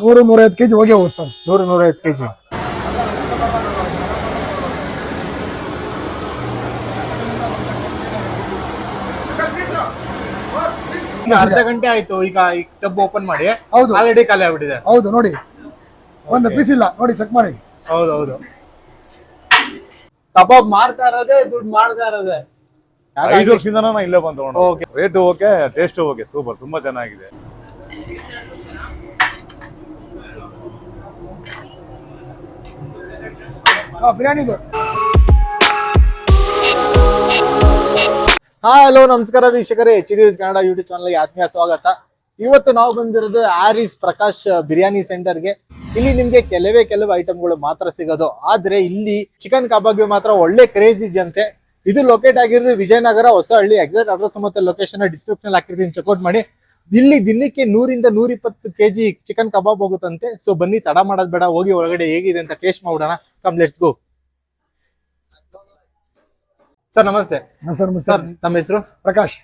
100-150 KG ಹೋಗಿ ಹೋಗುತ್ತೆ sir. 100-150 KG. ಈಗ ಅರ್ಧ ಗಂಟೆ ಆಯ್ತು ಈಗ ಟಬ್ ಓಪನ್ ಮಾಡಿ. ಹೌದು ಆಲ್ರೆಡಿ ಖಾಲಿ ಆಗ್ಬಿಟ್ಟಿದೆ. ಹೌದು ನೋಡಿ, ಒಂದು ಪೀಸ್ ಇಲ್ಲ ನೋಡಿ, ಚೆಕ್ ಮಾಡಿ. ಹೌದೌದು, ಕಬಾಬ್ ಮಾರ್ತಾ ಇರೋದೇ, ದುಡ್ಡು ಮಾಡ್ತಾ ಇರೋದೇ. 5 ವರ್ಷದಿಂದ ನಾನು ಇಲ್ಲೇ ಬಂದು ತಗೊಂಡು. Rate okay, taste okay, super, ತುಂಬಾ ಚೆನ್ನಾಗಿದೆ. ಬಿರಿಯಾನಿದು. ಹಲೋ ನಮಸ್ಕಾರ ವೀಕ್ಷಕರೇ, HD News ಕನ್ನಡ ಯೂಟ್ಯೂಬ್ ಚಾನಲ್ಗೆ ಆತ್ಮೀಯ ಸ್ವಾಗತ. ಇವತ್ತು ನಾವು ಬಂದಿರೋದು ಆರಿಸ್ ಪ್ರಕಾಶ್ ಬಿರಿಯಾನಿ ಸೆಂಟರ್ಗೆ. ಇಲ್ಲಿ ನಿಮ್ಗೆ ಕೆಲವು ಐಟಮ್ಗಳು ಮಾತ್ರ ಸಿಗೋದು, ಆದ್ರೆ ಇಲ್ಲಿ ಚಿಕನ್ ಕಬಾಬ್ಗೆ ಮಾತ್ರ ಒಳ್ಳೆ ಕ್ರೇಜ್ ಇದೆಯಂತೆ. ಇದು ಲೊಕೇಟ್ ಆಗಿರೋದು ವಿಜಯನಗರ ಹೊಸಹಳ್ಳಿ. ಎಕ್ಸಾಕ್ಟ್ ಅಡ್ರೆಸ್ ಮತ್ತೆ ಲೊಕೇಶನ್ ಡಿಸ್ಕ್ರಿಪ್ಷನ್ ಹಾಕಿರ್ತೀನಿ, ಚೆಕ್ಔಟ್ ಮಾಡಿ. ಇಲ್ಲಿ ದಿನಕ್ಕೆ 100-120 ಕೆಜಿ ಚಿಕನ್ ಕಬಾಬ್ ಹೋಗುತ್ತಂತೆ. ಸೊ ಬನ್ನಿ, ತಡ ಮಾಡೋದ್ ಬೇಡ, ಹೋಗಿ ಒಳಗಡೆ ಹೇಗಿದೆ ಅಂತ ಟೇಸ್ಟ್ ಮಾಡ್ಬಿಡೋಣ. Come let's go. ಸರ್ ನಮಸ್ತೆ. ಸರ್ ತಮ್ಮ ಹೆಸರು? ಪ್ರಕಾಶ್.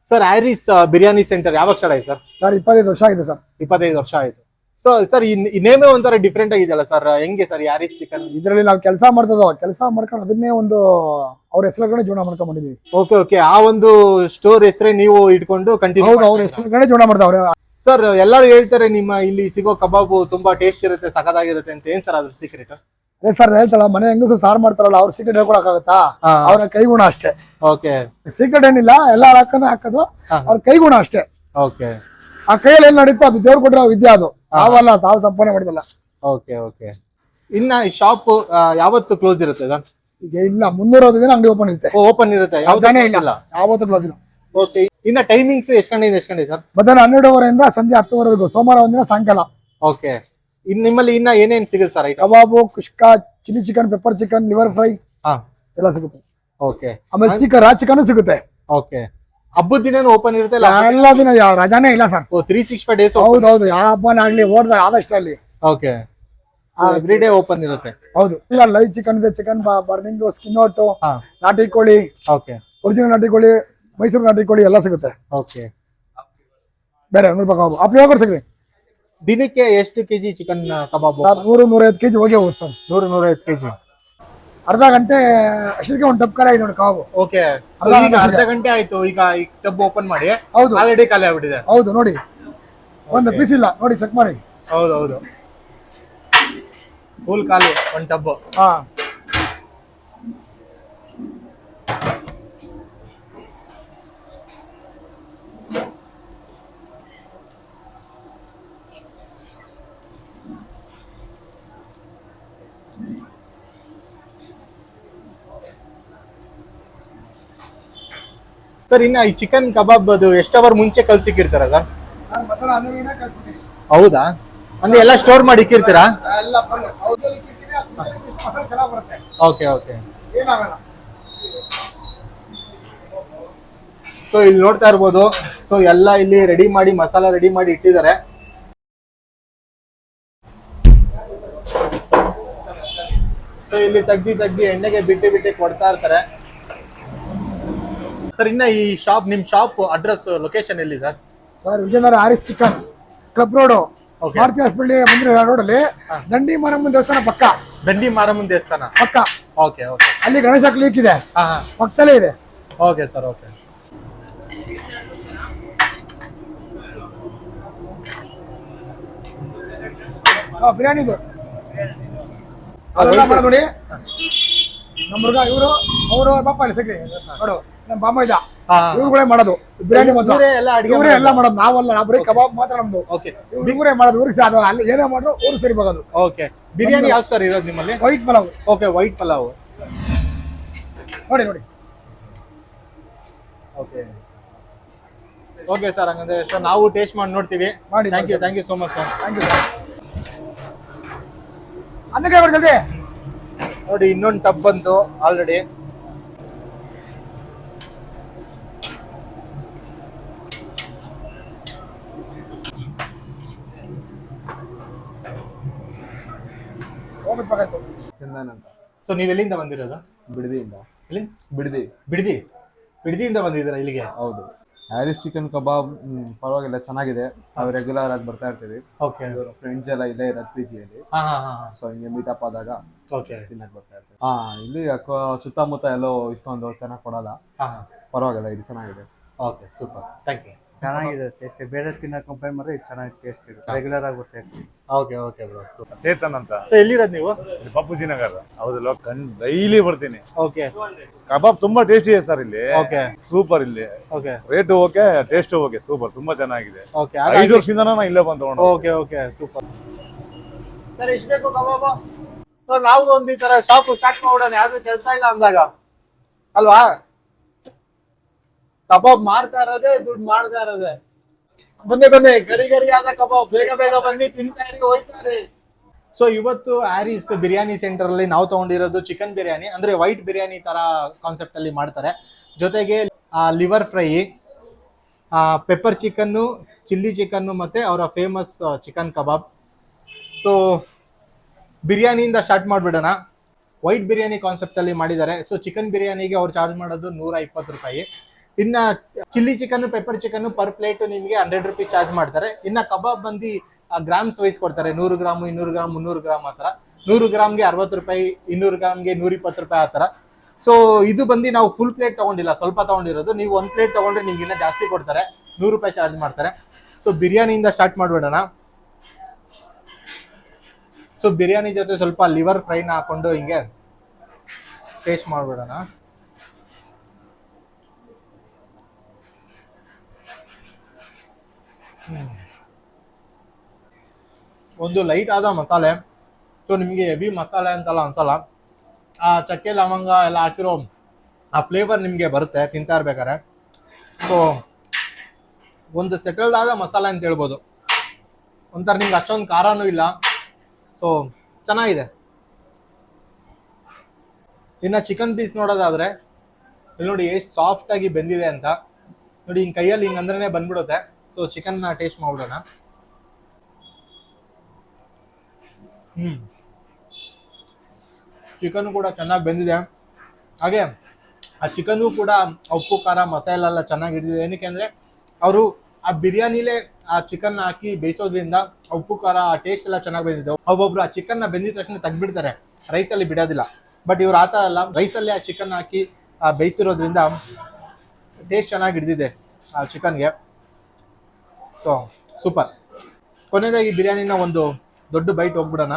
ಸರ್ ಆರಿಸ್ ಬಿರಿಯಾನಿ ಸೆಂಟರ್ ಯಾವಾಗ ಸ್ಟಾರ್ಟ್ ಆಯ್ತು ಸರ್? ಸರ್ 25 ವರ್ಷ ಆಗಿದೆ ಸರ್. 25 ವರ್ಷ ಆಯ್ತು. ಸೊ ಸರ್ ಈ ನೇಮೇ ಒಂಥರ ಡಿಫ್ರೆಂಟ್ ಆಗಿದೆಯಲ್ಲ ಸರ್, ಹೆಂಗೆ ಸರ್ ಆರಿಸ್ ಚಿಕನ್? ಇದರಲ್ಲಿ ನಾವು ಕೆಲಸ ಮಾಡ್ಕೊಂಡು ಅದನ್ನೇ ಒಂದು ಅವ್ರ ಹೆಸರುಗಳೇ ಜೀವನ ಮಾಡ್ಕೊಂಡ್ ಬಂದಿದ್ದೀವಿ. ಓಕೆ, ಆ ಒಂದು ಸ್ಟೋರ್ ಹೆಸರೇ ನೀವು ಇಟ್ಕೊಂಡು ಕಂಟಿನ್ಯೂ? ಹೌದು, ಅವ್ರ ಹೆಸರುಗಳೇ ಜೀವನ ಮಾಡ್ತಾವ್ರೆ. ಸರ್ ಎಲ್ಲರೂ ಹೇಳ್ತಾರೆ ನಿಮ್ಮ ಇಲ್ಲಿ ಸಿಗೋ ಕಬಾಬು ತುಂಬಾ ಟೇಸ್ಟ್ ಇರುತ್ತೆ, ಸಖತ್ತಾಗಿರುತ್ತೆ ಅಂತ. ಏನ್ ಸರ್ ಅದ್ರ ಸೀಕ್ರೆಟ್? ಅದೇ ಸರ್ ಹೇಳ್ತಾಳ, ಮನೆ ಹೆಂಗಸು ಸಾರು ಮಾಡ್ತಾರಲ್ಲ, ಅವ್ರ ಸೀಕ್ರೆಟ್ ಹೇಳ್ಕೊಳಕ್ಕಾಗತ್ತಾ? ಅವ್ರ ಕೈಗುಣ ಅಷ್ಟೇ. ಓಕೆ, ಸೀಕ್ರೆಟ್ ಏನಿಲ್ಲ, ಎಲ್ಲ ಹಾಕೋದು ಅವ್ರ ಕೈಗುಣ ಅಷ್ಟೇ. ಓಕೆ, ಆ ಕೈಯಲ್ಲಿ ಏನ್ ನಡೀತೋ ಅದು ದೇವ್ರು ಕೊಟ್ಟಿರೋ ವಿದ್ಯೆ, ಅದು ತಾವಲ್ಲ, ತಾವು ಸಂಪಾದನೆ ಮಾಡಿದಲ್ಲ. Okay okay. ಇನ್ನ ಈ ಶಾಪ್ ಯಾವತ್ತು ಕ್ಲೋಸ್ ಇರುತ್ತೆ ಸರ್? ಈಗ ಇಲ್ಲ, 360 ದಿನ ಅಂಗಡಿ ಓಪನ್ ಇರುತ್ತೆ. ಓಪನ್ ಇರುತ್ತೆ, ಯಾವತ್ತೂ ಕ್ಲೋಸ್ ಇಲ್ಲ. ಓಕೆ, ಇನ್ನ ಟೈಮಿಂಗ್ಸ್ ಎಷ್ಟು ಗಂಟೆಯಿಂದ ಎಷ್ಟು ಗಂಟೆ ಸರ್? ಮಧ್ಯಾಹ್ನ 12 ಸಂಜೆ 10 ಸೋಮವಾರ ಒಂದಿನ ಸಾಯಂಕಾಲ. ಓಕೆ, ನಿಮ್ಮಲ್ಲಿ ಇನ್ನ ಏನೇನ್ ಸಿಗುತ್ತೆ ಸರ್? Kebab, kushka, chilli chicken, pepper chicken, liver fry ಎಲ್ಲ ಸಿಗುತ್ತೆ. ಓಕೆ, ಆಮೇಲೆ ರಾ ಚಿಕನ್ ಸಿಗುತ್ತೆ. ಓಕೆ, ಹಬ್ಬದ ದಿನ ಓಪನ್ ಇರುತ್ತೆ? ಎಲ್ಲ ದಿನ ರಜಾನೇ ಇಲ್ಲ ಸರ್. 365 ಡೇಸ್? ಹೌದು, ಯಾವ ಹಬ್ಬನ ಆಗ್ಲಿ ಓಡ್ದ ಆದಷ್ಟು ಅಲ್ಲಿ. ಓಕೆ, ಎವ್ರಿ ಡೇ ಓಪನ್ ಇರುತ್ತೆ? ಹೌದು, ಇಲ್ಲ ಲೈವ್ ಚಿಕನ್ ಇದೆ, ಚಿಕನ್ ಬರ್ನಿಂಗ್, ಸ್ಕಿನ್ ಔಟ್, ನಾಟಿ ಕೋಳಿ, ಓಕೆ, ಒರಿಜಿನಲ್ ನಾಟಿ ಕೋಳಿ, ಮೈಸೂರು ನಾಟಿ ಕೋಳಿ ಎಲ್ಲ ಸಿಗುತ್ತೆ. ಓಕೆ, ಬೇರೆ 100 ರೂಪಾಯಿ ಕಬಾಬ್ ಅಪ್ಲಿ ಹೋಗಿ ಸಿಗ್ರಿ. ದಿನಕ್ಕೆ ಎಷ್ಟು ಕೆಜಿ ಚಿಕನ್ ಕಬಾಬ್? 100-150 ಕೆಜಿ ಹೋಗಿ ಹೋಗುತ್ತೆ ಸರ್. 100-150 ಕೆಜಿ. ಅರ್ಧ ಗಂಟೆ ಅಷ್ಟಕ್ಕೆ ಒಂದು ಟಬ್ ಖಾಲಿ ಆಗಿದೆ ನೋಡಿ ಕಬಾಬ್. ಓಕೆ, ಈಗ ಅರ್ಧ ಗಂಟೆ ಆಯ್ತು ಈಗ ಟಬ್ ಓಪನ್ ಮಾಡಿ. ಹೌದು, ಆಲ್ರೆಡಿ ಖಾಲಿ ಆಗ್ಬಿಟ್ಟಿದೆ. ಹೌದು ನೋಡಿ, ಒಂದು ಪೀಸ್ ಇಲ್ಲ ನೋಡಿ, ಚೆಕ್ ಮಾಡಿ. ಹೌದೌದು, ಫುಲ್ ಖಾಲಿ ಒಂದು ಟಬ್. ಸರ್ ಇನ್ನ ಈ ಚಿಕನ್ ಕಬಾಬ್ ಅದು ಎಷ್ಟು ಅವರ್ ಮುಂಚೆ ಕಲ್ಸಿಕ್ಕಿರ್ತಾರ ಸರ್? ಹೌದಾ, ಅಂದ್ರೆ ಎಲ್ಲ ಸ್ಟೋರ್ ಮಾಡಿ ಇಕ್ಕಿರ್ತೀರಾ? Okay okay. ಸೊ ಇಲ್ಲಿ ನೋಡ್ತಾ ಇರ್ಬೋದು, ಸೊ ಎಲ್ಲ ಇಲ್ಲಿ ರೆಡಿ ಮಾಡಿ, ಮಸಾಲಾ ರೆಡಿ ಮಾಡಿ ಇಟ್ಟಿದ್ದಾರೆ. ಸೊ ಇಲ್ಲಿ ತೆಗ್ದಿ ಎಣ್ಣೆಗೆ ಬಿಟ್ಟಿ ಕೊಡ್ತಾ ಇರ್ತಾರೆ. ಸರ್ ಇನ್ನ ಈ ಶಾಪ್, ನಿಮ್ ಶಾಪ್ ಅಡ್ರೆಸ್ ಲೊಕೇಶನ್ ಎಲ್ಲಿ ಸರ್? ಸರ್ ವಿಜಯನಗರ ಆರಿಸ್ chicken club road, Bharatiya hospital ಮುಂದಿನ ರೋಡ್ ಅಲ್ಲಿ ದಂಡಿ ಮಾರಮ್ಮನ ದೇವಸ್ಥಾನ ಪಕ್ಕ. ದಂಡಿ ಮಾರಮ್ಮನ ದೇವಸ್ಥಾನ ಪಕ್ಕ? Okay okay. ಅಲ್ಲಿ ಗಣೇಶ ಕ್ಲಿನಿಕ್ ಇದೆ, ಪಕ್ಕದಲ್ಲೇ ಇದೆ. Okay sir, okay. ಬಿರಿಯಾನಿದು ನೋಡಿ, ನಮ್ಮ ಹುಡುಗ ಇವರು ಅವರು ಪಾಪ ಅಲ್ಲಿ ಸಿಗ್ರಿ ನೋಡು, ನಮ್ಮ ಬಾಮ ಇದ್ದ, ಇವ್ರುಗಳೇ ಮಾಡೋದು ಬಿರಿಯಾನಿ ಮಾತ್ರ, ಇವರೇ ಎಲ್ಲ ಮಾಡೋದು, ನಾವಲ್ಲ, ನಾವು ಬರೀ ಕಬಾಬ್ ಮಾತ್ರ ನಮ್ದು. ಇವರೇ ಮಾಡೋದು, ಊರಿಗೆ ಅದು ಅಲ್ಲಿ ಏನೇ ಮಾಡ್ರು ಊರು ಸರಿ ಬರೋದು. ಓಕೆ, ಬಿರಿಯಾನಿ ಯಾವ ಸರ್ ಇರೋದು ನಿಮ್ಮಲ್ಲಿ? White pulao. Okay, white pulao ನೋಡಿ ನೋಡಿ. ಓಕೆ ಓಕೆ ಸರ್, ಹಂಗಂದ್ರೆ ಸರ್ ನಾವು ಟೇಸ್ಟ್ ಮಾಡಿ ನೋಡ್ತೀವಿ. Thank you so much sir. Thank you sir. ಅನ್ನಕ್ಕೆ ಜಲ್ದಿ ನೋಡಿ, ಇನ್ನೊಂದು ಟಬ್ ಬಂತು ಆಲ್ರೆಡಿ. ಚಂದನ್ ಅಂತ. ಸೊ ನೀವ್ ಎಲ್ಲಿಂದ ಬಂದಿರೋದು? ಬಿಡದಿಯಿಂದ. ಎಲ್ಲಿ? ಬಿಡದಿ. ಬಿಡದಿಯಿಂದ ಬಂದಿದ್ದೀರಾ ಇಲ್ಲಿಗೆ? ಹೌದು. ಹ್ಯಾರಿಸ್ ಚಿಕನ್ ಕಬಾಬ್ ಪರವಾಗಿಲ್ಲ ಚೆನ್ನಾಗಿದೆ. ನಾವು ರೆಗ್ಯುಲರ್ ಆಗಿ ಬರ್ತಾ ಇರ್ತೀವಿ. ಓಕೆ. ಫ್ರೆಂಡ್ಸ್ ಎಲ್ಲ ಇಲ್ಲೇ ಇರೋದು PG-ಯಲ್ಲಿ. ಸೊ ಹಿಂಗೆ ಮೀಟಪ್ ಆದಾಗ ಓಕೆ. ತಿನ್ನಕ್ಕೆ ಬರ್ತಾ ಇರ್ತೀವಿ. ಇಲ್ಲಿ ಸುತ್ತಮುತ್ತ ಎಲ್ಲೋ ಇಷ್ಟೊಂದು ಚೆನ್ನಾಗಿ ಕೊಡಲ್ಲ. ಪರವಾಗಿಲ್ಲ, ಇದು ಚೆನ್ನಾಗಿದೆ. Okay, super, thank you. ಚೆನ್ನಾಗಿದೆ ಟೇಸ್ಟ್. ಬೇರೆ ತಿನ್ನೋಕೆ ಕಂಪೇರ್ ಮಾಡಿದ್ರೆ ಇದು ಚೆನ್ನಾಗಿ ಟೇಸ್ಟ್ ಇದೆ. ರೆಗ್ಯುಲರ್ ಆಗಿ ಬರ್ತಾ ಇರ್ತೀವಿ. Okay okay bro, super. Chetan ಅಂತ. ಸೊ ಎಲ್ಲಿರೋದು ನೀವು? ಬಾಪೂಜಿ ನಗರ. ಹೌದು, ಡೈಲಿ ಬರ್ತೀನಿ. ಓಕೆ. ಕಬಾಬ್ ತುಂಬಾ ಟೇಸ್ಟಿ ಇದೆ ಸರ್ ಇಲ್ಲಿ. ಓಕೆ. ಸೂಪರ್ ಇಲ್ಲಿ. Okay. Rate okay, taste okay, super, ತುಂಬಾ ಚೆನ್ನಾಗಿದೆ. ಓಕೆ. 5 ವರ್ಷದಿಂದ ನಾನು ಇಲ್ಲೇ ಬಂದು ತಗೊಂಡು. Okay okay, super. ಸರ್ ಎಷ್ಟು ಬೇಕು ಕಬಾಬ್? ಸೊ ನಾವು ಒಂದು ಈ ತರ ಶಾಪ್ ಸ್ಟಾರ್ಟ್ ಮಾಡೋಣ, ಯಾರು ಕೆಲಸ ಇಲ್ಲ ಅಂದಾಗ ಅಲ್ವಾ? ಕಬಾಬ್ ಮಾಡ್ತಾ ಇರೋದೇ, ದುಡ್ಡು ಮಾಡ್ತಾ ಇರೋದೇ. ಬನ್ನಿ ಬನ್ನಿ, ಗರಿ ಗರಿ ಆದ ಕಬಾಬ್, ಬೇಗ ಬೇಗ ಬನ್ನಿ, ತಿಂತಾ ಇರಿ, ಹೋಯ್ತಾರೆ. ಸೊ ಇವತ್ತು ಹ್ಯಾರಿಸ್ ಬಿರಿಯಾನಿ ಸೆಂಟರ್ ಅಲ್ಲಿ ನಾವು ತಗೊಂಡಿರೋದು ಚಿಕನ್ ಬಿರಿಯಾನಿ, ಅಂದ್ರೆ ವೈಟ್ ಬಿರಿಯಾನಿ ತರ ಕಾನ್ಸೆಪ್ಟ್ ಅಲ್ಲಿ ಮಾಡ್ತಾರೆ. ಜೊತೆಗೆ liver fry, pepper chicken, chilli chicken, ಮತ್ತೆ ಅವರ ಫೇಮಸ್ ಚಿಕನ್ ಕಬಾಬ್. ಸೊ ಬಿರಿಯಾನಿಯಿಂದ ಸ್ಟಾರ್ಟ್ ಮಾಡ್ಬಿಡೋಣ. ವೈಟ್ ಬಿರಿಯಾನಿ ಕಾನ್ಸೆಪ್ಟ್ ಅಲ್ಲಿ ಮಾಡಿದ್ದಾರೆ. ಸೊ ಚಿಕನ್ ಬಿರಿಯಾನಿಗೆ ಅವ್ರು ಚಾರ್ಜ್ ಮಾಡೋದು 120 ರೂಪಾಯಿ. ಇನ್ನ chilli chicken, pepper chicken per plate ನಿಮಗೆ 100 ರುಪೀಸ್ ಚಾರ್ಜ್ ಮಾಡ್ತಾರೆ. ಇನ್ನ ಕಬಾಬ್ ಬಂದು ಗ್ರಾಮ್ಸ್ ವೈಸ್ ಕೊಡ್ತಾರೆ, 100 ಗ್ರಾಮ್, 200 ಗ್ರಾಮ್, 300 ಗ್ರಾಮ್ ಆ ಥರ. 100 ಗ್ರಾಮ್ಗೆ 60 ರೂಪಾಯಿ, 200 ಗ್ರಾಮ್ಗೆ 120 ರೂಪಾಯಿ ಆ ಥರ. ಸೊ ಇದು ಬಂದು ನಾವು ಫುಲ್ ಪ್ಲೇಟ್ ತಗೊಂಡಿಲ್ಲ, ಸ್ವಲ್ಪ ತಗೊಂಡಿರೋದು. ನೀವು 1 ಪ್ಲೇಟ್ ತಗೊಂಡ್ರೆ ನಿಮ್ಗೆ ಇನ್ನೂ ಜಾಸ್ತಿ ಕೊಡ್ತಾರೆ, 100 ರೂಪಾಯಿ ಚಾರ್ಜ್ ಮಾಡ್ತಾರೆ. ಸೊ ಬಿರಿಯಾನಿಯಿಂದ ಸ್ಟಾರ್ಟ್ ಮಾಡ್ಬಿಡೋಣ. ಸೊ ಬಿರಿಯಾನಿ ಜೊತೆ ಸ್ವಲ್ಪ ಲಿವರ್ ಫ್ರೈನ ಹಾಕೊಂಡು ಹಿಂಗೆ ಟೇಸ್ಟ್ ಮಾಡ್ಬಿಡೋಣ. ಒಂದು ಲೈಟ್ ಆದ ಮಸಾಲೆ. ಸೊ ನಿಮಗೆ ಹೆವಿ ಮಸಾಲೆ ಅಂತಲ್ಲ ಅನ್ಸಲ್ಲ. ಆ ಚಕ್ಕೆ ಲವಂಗ ಎಲ್ಲ ಹಾಕಿರೋ ಆ ಫ್ಲೇವರ್ ನಿಮಗೆ ಬರುತ್ತೆ ತಿಂತಾ ಇರ್ಬೇಕಾರೆ. ಸೊ ಒಂದು ಸೆಟಲ್ಡ್ ಆದ ಮಸಾಲೆ ಅಂತ ಹೇಳ್ಬೋದು. ಒಂಥರ ನಿಮ್ಗೆ ಅಷ್ಟೊಂದು ಖಾರನೂ ಇಲ್ಲ. ಸೊ ಚೆನ್ನಾಗಿದೆ. ಇನ್ನು ಚಿಕನ್ ಪೀಸ್ ನೋಡೋದಾದ್ರೆ ಇಲ್ಲಿ ನೋಡಿ ಎಷ್ಟು ಸಾಫ್ಟ್ ಆಗಿ ಬೆಂದಿದೆ ಅಂತ. ನೋಡಿ ಹಿಂಗೆ ಕೈಯಲ್ಲಿ ಹಿಂಗೆ ಅಂದ್ರೆ ಬಂದ್ಬಿಡುತ್ತೆ. ಸೊ ಚಿಕನ್ನ ಟೇಸ್ಟ್ ಮಾಡ್ಬಿಡೋಣ. ಚಿಕನ್ ಕೂಡ ಚೆನ್ನಾಗಿ ಬೆಂದಿದೆ. ಹಾಗೆ ಆ ಚಿಕನ್ನು ಕೂಡ ಉಪ್ಪು ಖಾರ ಮಸಾಲೆ ಎಲ್ಲ ಚೆನ್ನಾಗಿ ಹಿಡಿದಿದೆ. ಏನಕ್ಕೆ ಅಂದರೆ ಅವರು ಆ ಬಿರಿಯಾನಿಲೇ ಆ ಚಿಕನ್ ಹಾಕಿ ಬೇಯಿಸೋದ್ರಿಂದ ಉಪ್ಪು ಖಾರ ಆ ಟೇಸ್ಟ್ ಎಲ್ಲ ಚೆನ್ನಾಗಿ ಬೆಂದಿದೆ. ಒಬ್ಬೊಬ್ರು ಆ ಚಿಕನ್ನ ಬೆಂದಿದ ತಕ್ಷಣ ತೆಗ್ದ್ಬಿಡ್ತಾರೆ, ರೈಸಲ್ಲಿ ಬಿಡೋದಿಲ್ಲ. ಬಟ್ ಇವ್ರು ಆ ಥರ ಅಲ್ಲ, ರೈಸಲ್ಲೇ ಆ ಚಿಕನ್ ಹಾಕಿ ಬೇಯಿಸಿರೋದ್ರಿಂದ ಟೇಸ್ಟ್ ಚೆನ್ನಾಗಿ ಹಿಡಿದಿದೆ ಆ ಚಿಕನ್ಗೆ. So super. ಕೊನೆಯದಾಗಿ ಬಿರಿಯಾನಿನ ಒಂದು ದೊಡ್ಡ ಬೈಟ್ ಹೋಗ್ಬಿಡೋಣ.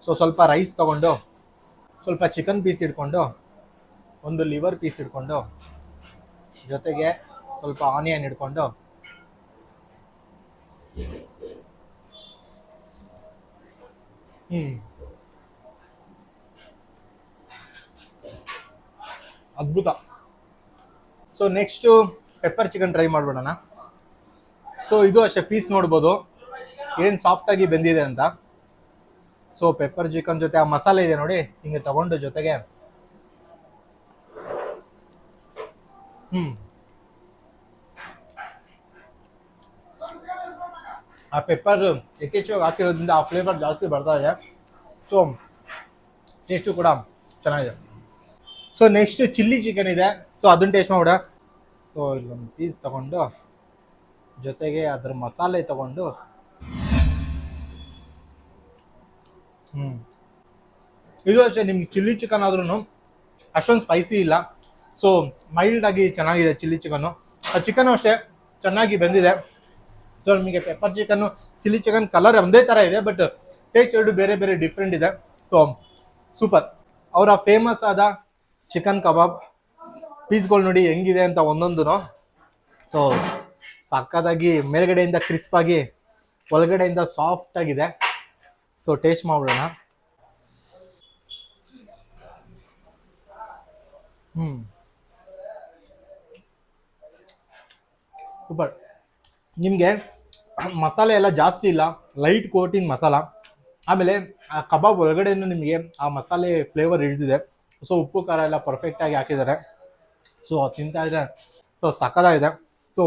ಸೊ ಸ್ವಲ್ಪ ರೈಸ್ ತೊಗೊಂಡು, ಸ್ವಲ್ಪ ಚಿಕನ್ ಪೀಸ್ ಇಟ್ಕೊಂಡು, ಒಂದು ಲಿವರ್ ಪೀಸ್ ಇಟ್ಕೊಂಡು, ಜೊತೆಗೆ ಸ್ವಲ್ಪ ಆನಿಯನ್ ಇಟ್ಕೊಂಡು, ಅದ್ಭುತ. So next pepper chicken try ಮಾಡ್ಬಿಡೋಣ. ಸೊ ಇದು ಅಷ್ಟೇ, ಪೀಸ್ ನೋಡ್ಬೋದು ಏನು ಸಾಫ್ಟಾಗಿ ಬೆಂದಿದೆ ಅಂತ. ಸೊ ಪೆಪ್ಪರ್ ಚಿಕನ್ ಜೊತೆ ಆ ಮಸಾಲೆ ಇದೆ ನೋಡಿ, ಹಿಂಗೆ ತಗೊಂಡು ಜೊತೆಗೆ ಆ ಪೆಪ್ಪರ್ ಯಥೇಚ್ಛವಾಗಿ ಹಾಕಿರೋದ್ರಿಂದ ಆ ಫ್ಲೇವರ್ ಜಾಸ್ತಿ ಬರ್ತಾ ಇದೆ. ಸೊ ಟೇಸ್ಟು ಕೂಡ ಚೆನ್ನಾಗಿದೆ. ಸೊ ನೆಕ್ಸ್ಟ್ ಚಿಲ್ಲಿ ಚಿಕನ್ ಇದೆ. ಸೊ ಅದನ್ನ ಟೇಸ್ಟ್ ಮಾಡೋಣ. ಸೊ ಇಲ್ಲೊಂದು ಪೀಸ್ ತಗೊಂಡು ಜೊತೆಗೆ ಅದ್ರ ಮಸಾಲೆ ತಗೊಂಡು ಇದು ಅಷ್ಟೇ, ನಿಮ್ಗೆ ಚಿಲ್ಲಿ ಚಿಕನ್ ಆದ್ರೂ ಅಷ್ಟೊಂದು ಸ್ಪೈಸಿ ಇಲ್ಲ. ಸೊ ಮೈಲ್ಡ್ ಆಗಿ ಚೆನ್ನಾಗಿದೆ ಚಿಲ್ಲಿ ಚಿಕನ್ನು. ಆ ಚಿಕನ್ ಅಷ್ಟೇ ಚೆನ್ನಾಗಿ ಬೆಂದಿದೆ. ಸೊ ನಿಮಗೆ pepper chicken, chilli chicken colour ಒಂದೇ ಥರ ಇದೆ, ಬಟ್ ಟೇಸ್ಟ್ ಎರಡು ಬೇರೆ ಬೇರೆ ಡಿಫ್ರೆಂಟ್ ಇದೆ. So super. ಅವರ ಫೇಮಸ್ ಆದ ಚಿಕನ್ ಕಬಾಬ್ ಪೀಸ್ಗಳು ನೋಡಿ ಹೆಂಗಿದೆ ಅಂತ ಒಂದೊಂದು. ಸೊ ಸಕ್ಕದಾಗಿ ಮೇಲ್ಗಡೆಯಿಂದ ಕ್ರಿಸ್ಪ್ ಆಗಿ, ಒಳಗಡೆಯಿಂದ ಸಾಫ್ಟ್ ಆಗಿದೆ. ಸೊ ಟೇಸ್ಟ್ ಮಾಡ್ಬಿಡೋಣ. ಸೂಪರ್. ನಿಮಗೆ ಮಸಾಲೆ ಎಲ್ಲ ಜಾಸ್ತಿ ಇಲ್ಲ, ಲೈಟ್ ಕೋಟಿಂಗ್ ಮಸಾಲ. ಆಮೇಲೆ ಆ ಕಬಾಬ್ ಒಳಗಡೆನೂ ನಿಮಗೆ ಆ ಮಸಾಲೆ ಫ್ಲೇವರ್ ಹಿಡಿದಿದೆ. ಸೊ ಉಪ್ಪು ಖಾರ ಎಲ್ಲ ಪರ್ಫೆಕ್ಟಾಗಿ ಹಾಕಿದ್ದಾರೆ. ಸೊ ತಿಂತಾ ಇದ್ರೆ ಸೊ ಸಕ್ಕದಾಗಿದೆ. ಸೊ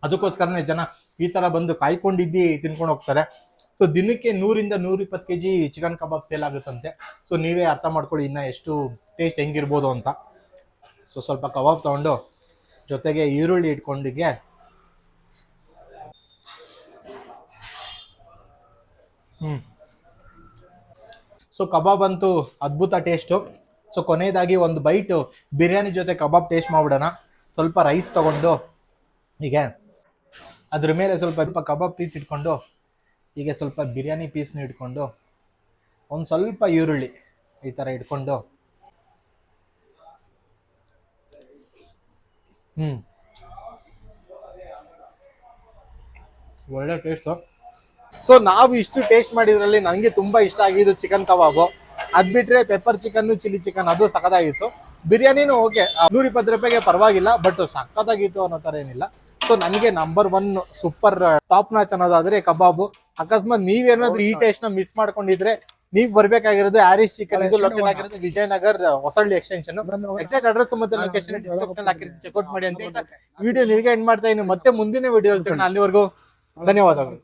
ಅದಕ್ಕೋಸ್ಕರನೇ ಜನ ಈ ಥರ ಬಂದು ಕಾಯ್ಕೊಂಡಿದ್ದು ತಿನ್ಕೊಂಡು ಹೋಗ್ತಾರೆ. ಸೊ ದಿನಕ್ಕೆ 100 - 120 kg ಚಿಕನ್ ಕಬಾಬ್ ಸೇಲ್ ಆಗುತ್ತಂತೆ. ಸೊ ನೀವೇ ಅರ್ಥ ಮಾಡ್ಕೊಳ್ಳಿ ಇನ್ನು ಎಷ್ಟು ಟೇಸ್ಟ್ ಹೆಂಗಿರ್ಬೋದು ಅಂತ. ಸೊ ಸ್ವಲ್ಪ ಕಬಾಬ್ ತೊಗೊಂಡು ಜೊತೆಗೆ ಈರುಳ್ಳಿ ಇಟ್ಕೊಂಡಿಗೆ ಸೊ ಕಬಾಬ್ ಅಂತೂ ಅದ್ಭುತ ಟೇಸ್ಟು. ಸೊ ಕೊನೆಯದಾಗಿ ಒಂದು ಬೈಟು ಬಿರಿಯಾನಿ ಜೊತೆ ಕಬಾಬ್ ಟೇಸ್ಟ್ ಮಾಡ್ಬಿಡೋಣ. ಸ್ವಲ್ಪ ರೈಸ್ ತಗೊಂಡು ಹೀಗೆ ಅದ್ರ ಮೇಲೆ ಸ್ವಲ್ಪ ಕಬಾಬ್ ಪೀಸ್ ಇಟ್ಕೊಂಡು ಹೀಗೆ ಸ್ವಲ್ಪ ಬಿರಿಯಾನಿ ಪೀಸ್ನ ಇಟ್ಕೊಂಡು ಒಂದು ಸ್ವಲ್ಪ ಈರುಳ್ಳಿ ಈ ಥರ ಇಟ್ಕೊಂಡು ಒಳ್ಳೆ ಟೇಸ್ಟು. ಸೊ ನಾವು ಇಷ್ಟು ಟೇಸ್ಟ್ ಮಾಡಿದ್ರಲ್ಲಿ ನನಗೆ ತುಂಬಾ ಇಷ್ಟ ಆಗಿದ್ದು ಚಿಕನ್ ಕಬಾಬು. ಅದ್ ಬಿಟ್ರೆ ಪೆಪ್ಪರ್ ಚಿಕನ್, ಚಿಲ್ಲಿ ಚಿಕನ್ ಅದು ಸಖತ್ತಾಗಿತ್ತು. ಬಿರಿಯಾನಿನೂ ಓಕೆ, 120 ರೂಪಾಯಿಗೆ ಪರವಾಗಿಲ್ಲ, ಬಟ್ ಸಖತ್ತಾಗಿತ್ತು ಅನ್ನೋ ಥರ ಏನಿಲ್ಲ. ಸೊ ನನಗೆ ನಂಬರ್ 1 ಸೂಪರ್ ಟಾಪ್ ನಾಚ್ ಅನ್ನೋದಾದ್ರೆ ಕಬಾಬು. ಅಕಸ್ಮಾತ್ ನೀವೇನಾದ್ರೂ ಈ ಟೇಸ್ಟ್ ನ ಮಿಸ್ ಮಾಡ್ಕೊಂಡಿದ್ರೆ ನೀವ್ ಬರ್ಬೇಕಾಗಿರೋದು ಆರಿಸ್ ಚಿಕನ್. ಇದು ಲೊಕೇಟ್ ಆಗಿರೋದು Vijayanagar Hosahalli extension. Exact address ಮತ್ತೆ ಲೊಕೇಶನ್ ಡಿಸ್ಕ್ರಿಪ್ಷನ್ ಹಾಕಿರ್ತೀನಿ, ಚೆಕ್ಔಟ್ ಮಾಡಿ ಅಂತ ಹೇಳ್ತಾ ವಿಡಿಯೋ ನಿಮಗೆ ಎಂಡ್ ಮಾಡ್ತಾ ಇದ್ದೀನಿ. ಮತ್ತೆ ಮುಂದಿನ ವಿಡಿಯೋ ಅಲ್ಲಿವರೆಗೂ ಧನ್ಯವಾದಗಳು.